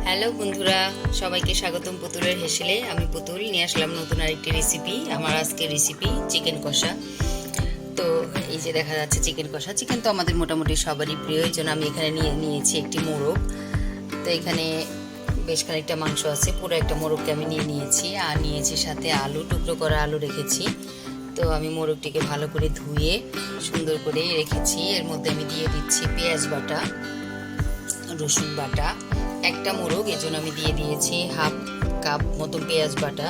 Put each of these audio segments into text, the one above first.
Hello বন্ধুরা, সবাইকে স্বাগতম পুতুলের হেসেলে। আমি পুতুল নিয়ে আসলাম নতুন আরেকটি রেসিপি। আমার আজকের রেসিপি চিকেন কষা। তো এই যে দেখা যাচ্ছে চিকেন কষা। চিকেন তো আমাদের মোটামুটি সবারই প্রিয়, এই জন্য আমি এখানে নিয়েছি একটি মোরগ। তো এখানে বেশ খানিকটা মাংস আছে, পুরো একটা মোরগকে আমি নিয়েছি। আর নিয়েছি সাথে আলু, টুকরো করা আলু রেখেছি। তো আমি মোরগটিকে ভালো করে ধুয়ে সুন্দর করে রেখেছি। এর মধ্যে আমি দিয়ে দিচ্ছি পেঁয়াজ বাটা, রসুন বাটা। একটা মোরগ, এই জন্য আমি দিয়ে দিয়েছি হাফ কাপ মতো পেঁয়াজ বাটা,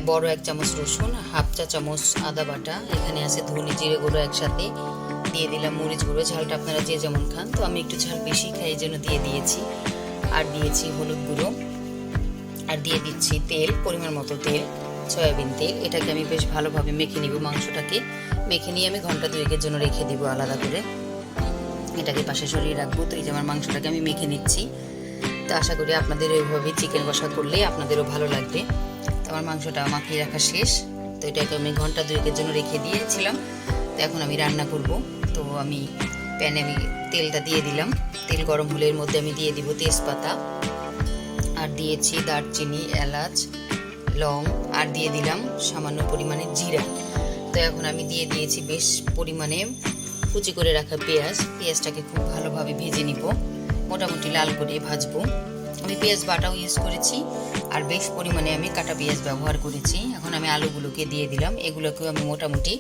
বড় 1 চামচ রসুন, হাফ চা চামচ আদা বাটা। এখানে আছে ধনে জিরে গুঁড়ো একসাথে, দিয়ে দিলাম মরিচ গুঁড়ো। ঝালটা আপনারা যে যেমন খান, তো আমি একটু ঝাল বেশি খাই, এই জন্য দিয়ে দিয়েছি। আর দিয়েছি হলুদ গুঁড়ো, আর দিয়ে দিচ্ছি তেল, পরিমাণ মতো তেল, সয়াবিন তেল। এটাকে আমি বেশ ভালোভাবে মেখে নিব। মাংসটাকে মেখে নিয়ে আমি ঘন্টা 2-এর জন্য রেখে দিব আলাদা করে। এটাকে পাশে সরিয়ে রাখবো। তো এই যে আমার মাংসটাকে আমি মেখে নিচ্ছি। তো আশা করি আপনাদের এইভাবে চিকেন কষা করলে আপনাদেরও ভালো লাগবে। তো আমার মাংসটা মাখিয়ে রাখা শেষ। তো এটাকে আমি ঘন্টা 2-এর জন্য রেখে দিয়েছিলাম। তো এখন আমি রান্না করব। তো আমি প্যানে তেলটা দিয়ে দিলাম। তেল গরম হলে এর মধ্যে আমি দিয়ে দিব তেজপাতা, আর দিয়েছি দারচিনি, এলাচ, লং, আর দিয়ে দিলাম সামান্য পরিমাণে জিরা। তো এখন আমি দিয়ে দিয়েছি বেশ পরিমাণে কুচি করে রাখা পেঁয়াজটাকে খুব ভালোভাবে ভেজে নিব, মোটামুটি লাল করে ভাজবো। আমি পেঁয়াজ বাটাও ইউজ করেছি, আর বেশ পরিমাণে আমি কাটা পেঁয়াজ ব্যবহার করেছি। এখন আমি আলুগুলোকে দিয়ে দিলাম। এগুলোকেও আমি মোটামুটি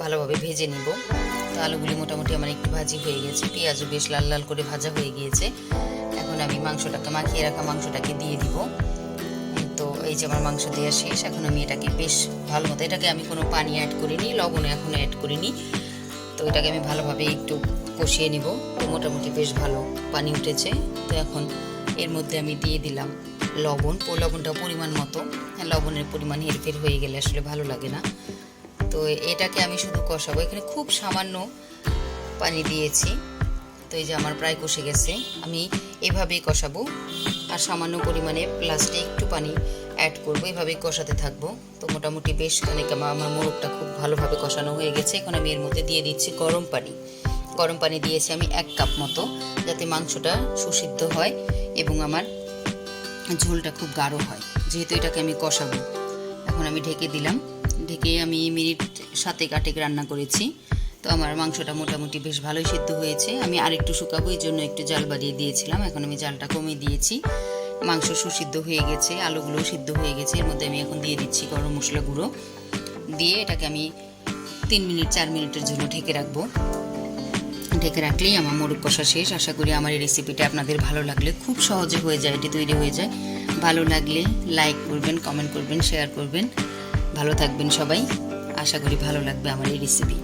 ভালোভাবে ভেজে নিব। তো আলুগুলি মোটামুটি আমার একটু ভাজি হয়ে গেছে, পেঁয়াজও বেশ লাল লাল করে ভাজা হয়ে গিয়েছে। এখন আমি মাখিয়ে রাখা মাংসটাকে দিয়ে দিব। তো এই যে আমার মাংস দেওয়া শেষ। এখন আমি এটাকে বেশ ভালো মতো, এটাকে আমি কোনো পানি অ্যাড করিনি, লবণ এখনো অ্যাড করিনি। তো এটাকে আমি ভালোভাবে একটু কষিয়ে নিব। তো মোটামুটি বেশ ভালো পানি উঠেছে। তো এখন এর মধ্যে আমি দিয়ে দিলাম লবণটা পরিমাণ মতো। লবণের পরিমাণ হেরফের হয়ে গেলে আসলে ভালো লাগে না। তো এটাকে আমি শুধু কষাবো। এখানে খুব সামান্য পানি দিয়েছি। তো এই যে আমার প্রায় কষে গেছে। আমি এভাবেই কষাবো, আর সামান্য পরিমাণে লাস্টে একটু পানি অ্যাড করবো। এভাবেই কষাতে থাকবো। তো মোটামুটি বেশ খানিক আমার মোরগটা খুব ভালোভাবে কষানো হয়ে গেছে। এখন আমি এর মধ্যে দিয়ে দিচ্ছি গরম পানি দিয়েছি আমি 1 কাপ মতো, যাতে মাংসটা সুসিদ্ধ হয় এবং আমার ঝোলটা খুব গাঢ় হয়, যেহেতু এটাকে আমি কষাবো। এখন আমি ঢেকে দিলাম। ঢেকে আমি মিনিট 7-8 রান্না করেছি। তো আমার মাংসটা মোটামুটি বেশ ভালোই সিদ্ধ হয়েছে। আমি আরেকটু শুকাবো, এই জন্য একটু জাল বাড়িয়ে দিয়েছিলাম। এখন আমি জালটা কমিয়ে দিয়েছি। মাংস সুসিদ্ধ হয়ে গেছে, আলুগুলোও সিদ্ধ হয়ে গেছে। এর মধ্যে আমি এখন দিয়ে দিচ্ছি গরম মশলা গুঁড়ো, দিয়ে এটাকে আমি 4 মিনিটের জন্য ঢেকে রাখবো। ঢেকে রাখলেই আমার মোরগ কষা শেষ। আশা করি আমার এই রেসিপিটা আপনাদের ভালো লাগলে, খুব সহজে হয়ে যায়, এটি তৈরি হয়ে যায়। ভালো লাগলে লাইক করবেন, কমেন্ট করবেন, শেয়ার করবেন। ভালো থাকবেন সবাই। আশা করি ভালো লাগবে আমার এই রেসিপি।